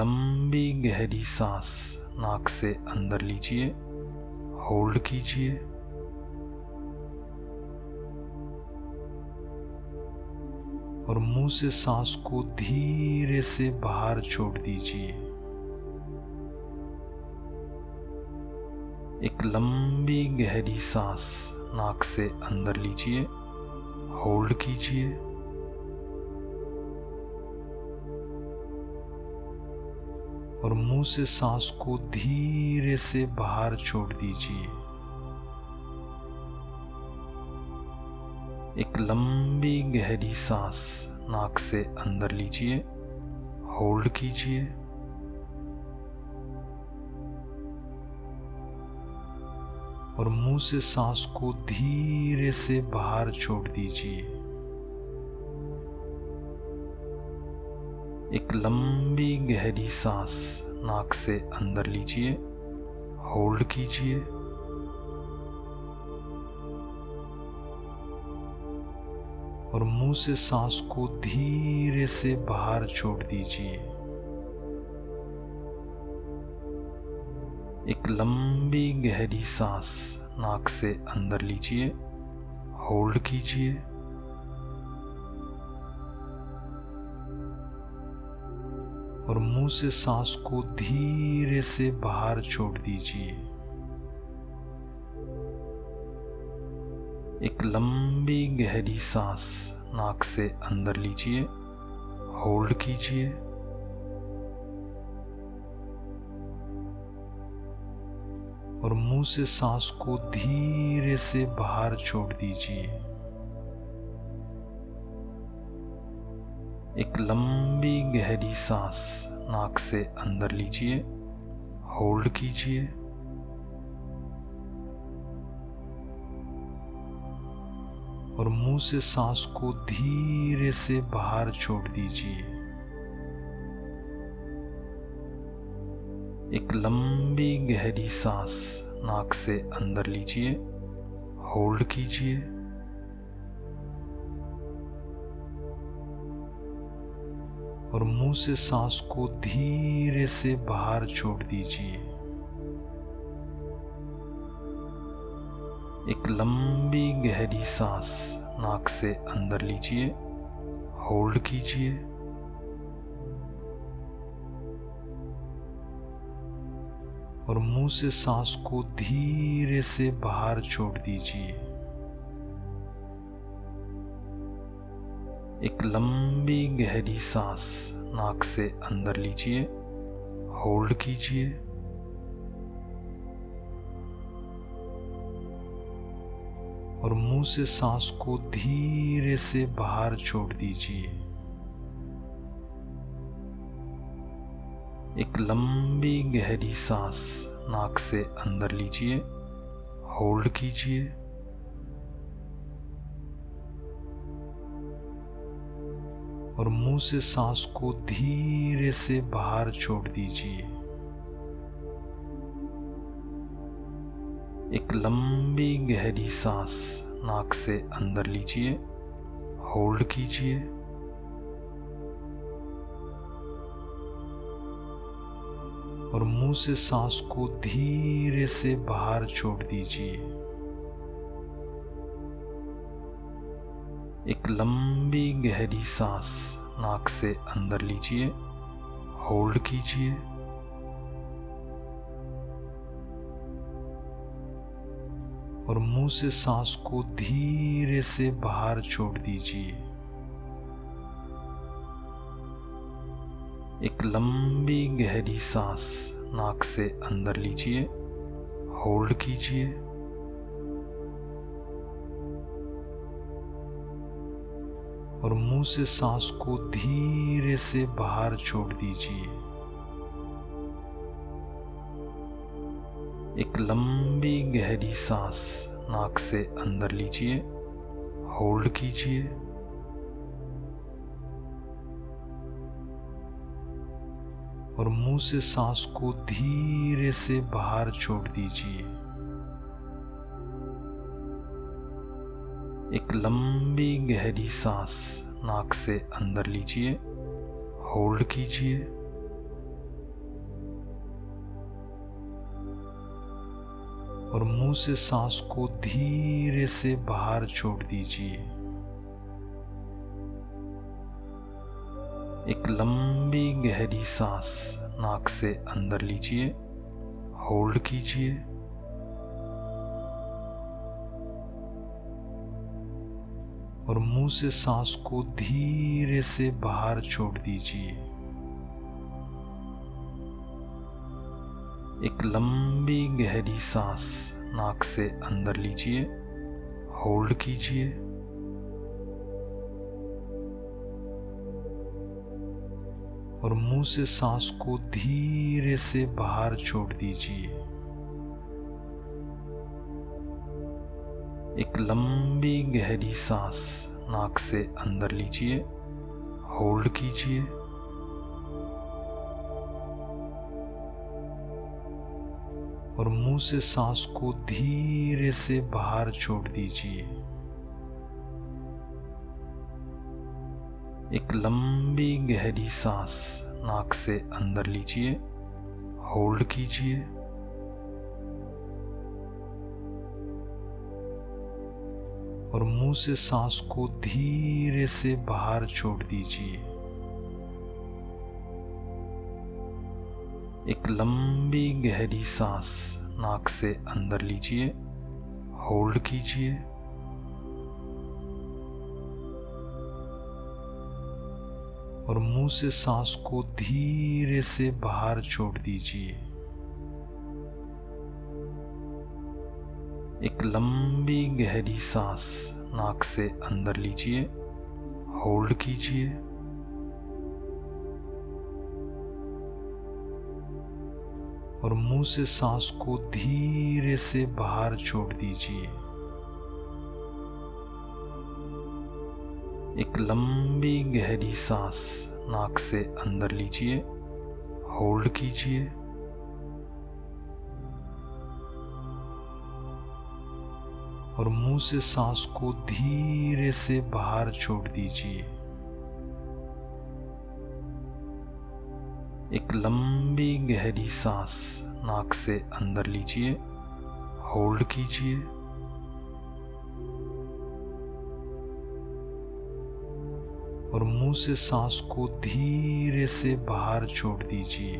लंबी गहरी सांस नाक से अंदर लीजिए, होल्ड कीजिए और मुंह से सांस को धीरे से बाहर छोड़ दीजिए। एक लंबी गहरी सांस नाक से अंदर लीजिए, होल्ड कीजिए और मुंह से सांस को धीरे से बाहर छोड़ दीजिए। एक लंबी गहरी सांस नाक से अंदर लीजिए, होल्ड कीजिए और मुंह से सांस को धीरे से बाहर छोड़ दीजिए। एक लंबी गहरी सांस नाक से अंदर लीजिए, होल्ड कीजिए और मुंह से सांस को धीरे से बाहर छोड़ दीजिए। एक लंबी गहरी सांस नाक से अंदर लीजिए, होल्ड कीजिए और मुंह से सांस को धीरे से बाहर छोड़ दीजिए। एक लंबी गहरी सांस नाक से अंदर लीजिए, होल्ड कीजिए और मुंह से सांस को धीरे से बाहर छोड़ दीजिए। एक लंबी गहरी सांस नाक से अंदर लीजिए, होल्ड कीजिए और मुंह से सांस को धीरे से बाहर छोड़ दीजिए। एक लंबी गहरी सांस नाक से अंदर लीजिए, होल्ड कीजिए और मुंह से सांस को धीरे से बाहर छोड़ दीजिए। एक लंबी गहरी सांस नाक से अंदर लीजिए, होल्ड कीजिए और मुंह से सांस को धीरे से बाहर छोड़ दीजिए। एक लंबी गहरी सांस नाक से अंदर लीजिए, होल्ड कीजिए और मुंह से सांस को धीरे से बाहर छोड़ दीजिए। एक लंबी गहरी सांस नाक से अंदर लीजिए, होल्ड कीजिए और मुंह से सांस को धीरे से बाहर छोड़ दीजिए। एक लंबी गहरी सांस नाक से अंदर लीजिए, होल्ड कीजिए और मुंह से सांस को धीरे से बाहर छोड़ दीजिए। एक लंबी गहरी सांस नाक से अंदर लीजिए, होल्ड कीजिए और मुंह से सांस को धीरे से बाहर छोड़ दीजिए। एक लंबी गहरी सांस नाक से अंदर लीजिए, होल्ड कीजिए और मुंह से सांस को धीरे से बाहर छोड़ दीजिए। एक लंबी गहरी सांस नाक से अंदर लीजिए, होल्ड कीजिए और मुंह से सांस को धीरे से बाहर छोड़ दीजिए। एक लंबी गहरी सांस नाक से अंदर लीजिए, होल्ड कीजिए और मुंह से सांस को धीरे से बाहर छोड़ दीजिए। एक लंबी गहरी सांस नाक से अंदर लीजिए, होल्ड कीजिए और मुंह से सांस को धीरे से बाहर छोड़ दीजिए। एक लंबी गहरी सांस नाक से अंदर लीजिए, होल्ड कीजिए और मुंह से सांस को धीरे से बाहर छोड़ दीजिए। एक लंबी गहरी सांस नाक से अंदर लीजिए, होल्ड कीजिए और मुंह से सांस को धीरे से बाहर छोड़ दीजिए। एक लंबी गहरी सांस नाक से अंदर लीजिए, होल्ड कीजिए और मुंह से सांस को धीरे से बाहर छोड़ दीजिए। एक लंबी गहरी सांस नाक से अंदर लीजिए, होल्ड कीजिए और मुंह से सांस को धीरे से बाहर छोड़ दीजिए। एक लंबी गहरी सांस नाक से अंदर लीजिए, होल्ड कीजिए और मुंह से सांस को धीरे से बाहर छोड़ दीजिए। एक लंबी गहरी सांस नाक से अंदर लीजिए, होल्ड कीजिए और मुंह से सांस को धीरे से बाहर छोड़ दीजिए। एक लंबी गहरी सांस नाक से अंदर लीजिए, होल्ड कीजिए और मुंह से सांस को धीरे से बाहर छोड़ दीजिए।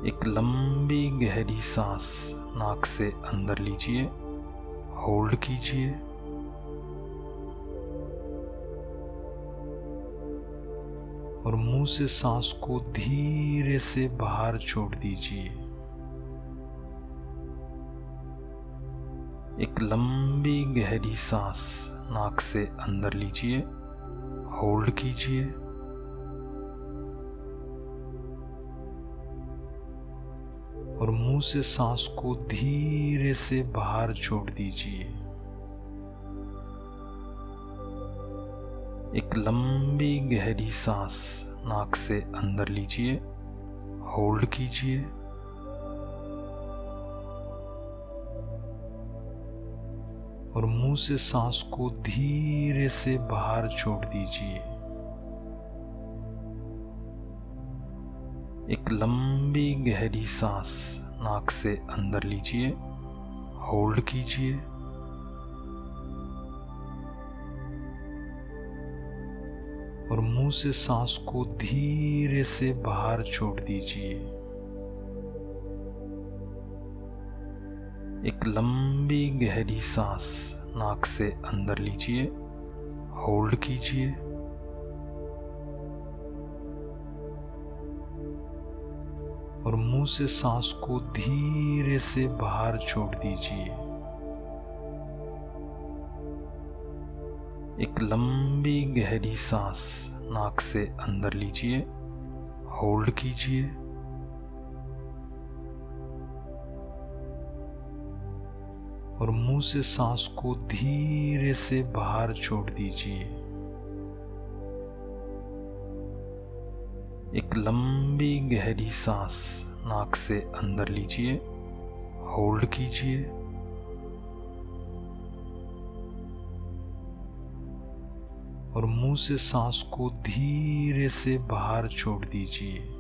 एक लंबी गहरी सांस नाक से अंदर लीजिए, होल्ड कीजिए और मुंह से सांस को धीरे से बाहर छोड़ दीजिए। एक लंबी गहरी सांस नाक से अंदर लीजिए, होल्ड कीजिए और मुंह से सांस को धीरे से बाहर छोड़ दीजिए। एक लंबी गहरी सांस नाक से अंदर लीजिए, होल्ड कीजिए और मुंह से सांस को धीरे से बाहर छोड़ दीजिए। एक लंबी गहरी सांस नाक से अंदर लीजिए, होल्ड कीजिए और मुंह से सांस को धीरे से बाहर छोड़ दीजिए। एक लंबी गहरी सांस नाक से अंदर लीजिए, होल्ड कीजिए और मुंह से सांस को धीरे से बाहर छोड़ दीजिए। एक लंबी गहरी सांस नाक से अंदर लीजिए, होल्ड कीजिए और मुंह से सांस को धीरे से बाहर छोड़ दीजिए। एक लंबी गहरी सांस नाक से अंदर लीजिए, होल्ड कीजिए और मुंह से सांस को धीरे से बाहर छोड़ दीजिए।